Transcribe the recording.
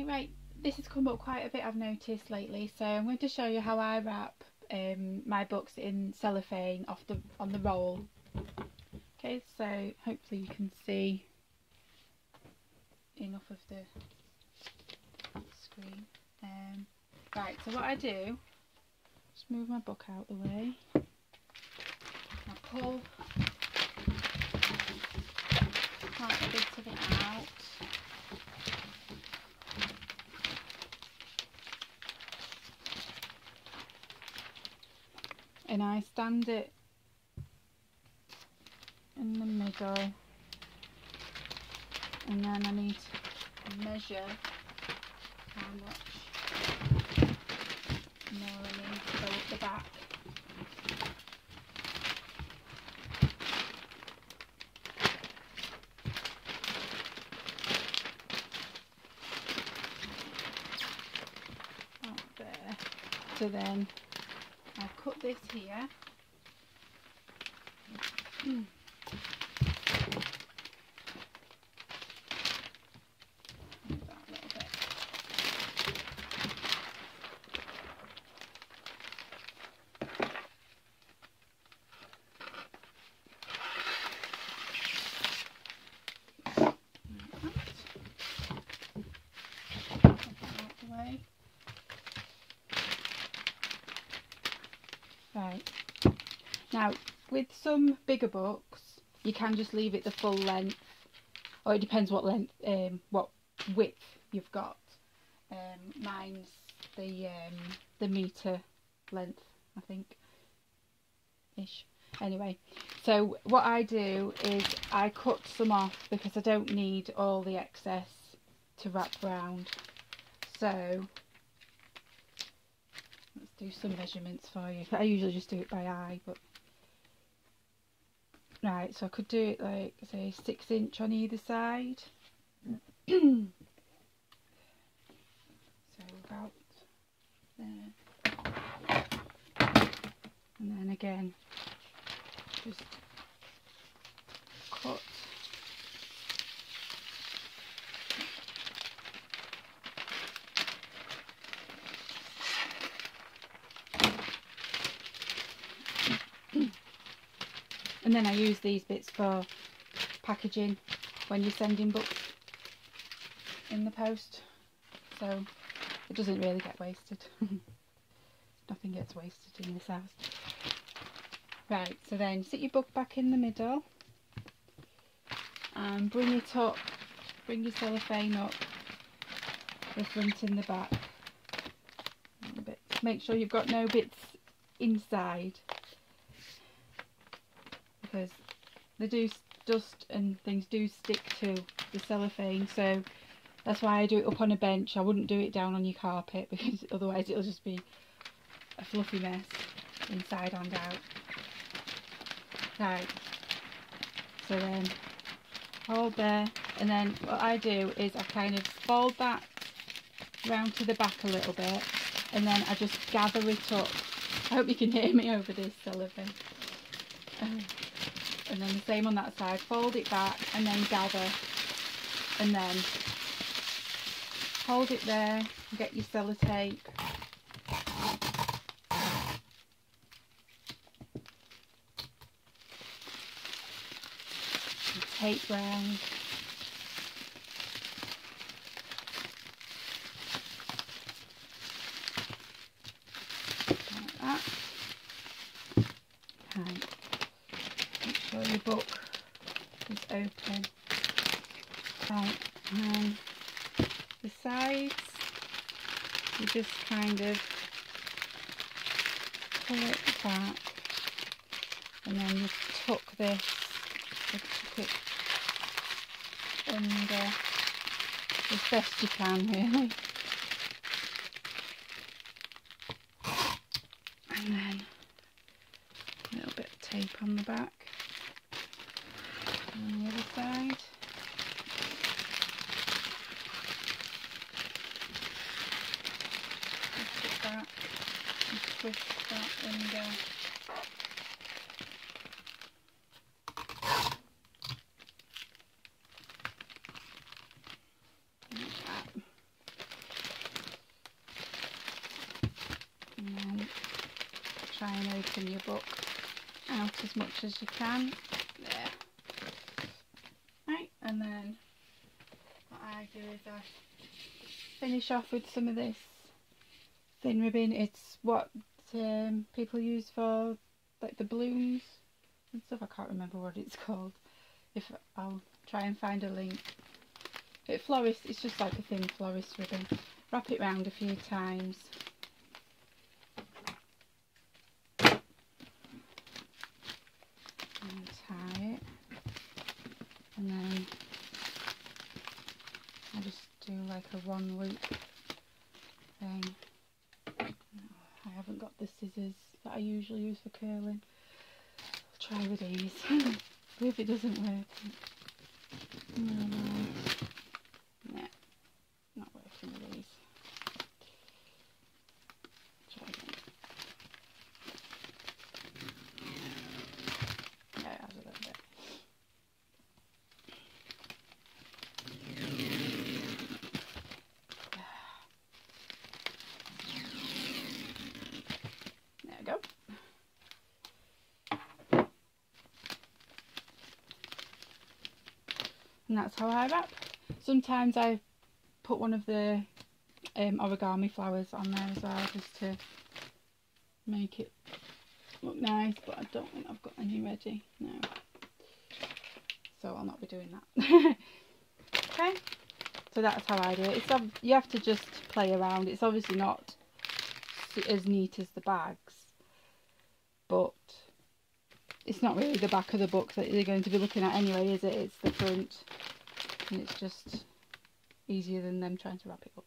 Right, this has come up quite a bit, I've noticed lately, so I'm going to show you how I wrap my books in cellophane on the roll. Okay, so hopefully you can see enough of the screen. Right, so what I do, just move my book out the way. I pull quite a bit of it out. And I stand it in the middle, and then I need to measure how much more I need to go up the back. Up there. So then I cut this here. Move that a little bit. Put that out the way. Right. Now, with some bigger books, you can just leave it the full length, or it depends what length, what width you've got. Mine's the metre length, I think, ish. Anyway, so what I do is I cut some off because I don't need all the excess to wrap round. So let's do some measurements for you. I usually just do it by eye, but right, so I could do it like, say, 6 inch on either side. So about there. And then again, just cut. And then I use these bits for packaging when you're sending books in the post, so it doesn't really get wasted. Nothing gets wasted in this house. Right, so then sit your book back in the middle and bring it up, bring your cellophane up the front and the back. Make sure you've got no bits inside, because dust and things do stick to the cellophane, so that's why I do it up on a bench. I wouldn't do it down on your carpet, because otherwise it'll just be a fluffy mess inside and out. Right, so then hold there, and then what I do is I kind of fold that round to the back a little bit, and then I just gather it up. I hope you can hear me over this cellophane. And then the same on that side, fold it back and then gather, and then hold it there, get your sellotape, and tape round, like that. Right. Make sure your book is open. Right, and the sides, you just kind of pull it back, and then you tuck this, tuck it under as best you can, really. And then a little bit of tape on the back. On the other side. Twist it back and twist that under. Like that. open your book out as much as you can. There. Right, and then what I do is I finish off with some of this thin ribbon. It's what people use for like the balloons and stuff. I can't remember what it's called. If I'll try and find a link. Florist, it's just like a thin florist ribbon. Wrap it round a few times. And tie it. And then I just do like a one loop thing. I haven't got the scissors that I usually use for curling. I'll try with these. If it doesn't work. No, not working with these. Try again. Yeah, it has a little bit. There we go. And that's how I wrap. Sometimes I put one of the origami flowers on there as well, just to make it look nice, but I don't think I've got any ready, no. So I'll not be doing that. Okay, so that's how I do it. You have to just play around. It's obviously not as neat as the bags, but it's not really the back of the book that you're going to be looking at anyway, is it? It's the front, and it's just easier than them trying to wrap it up.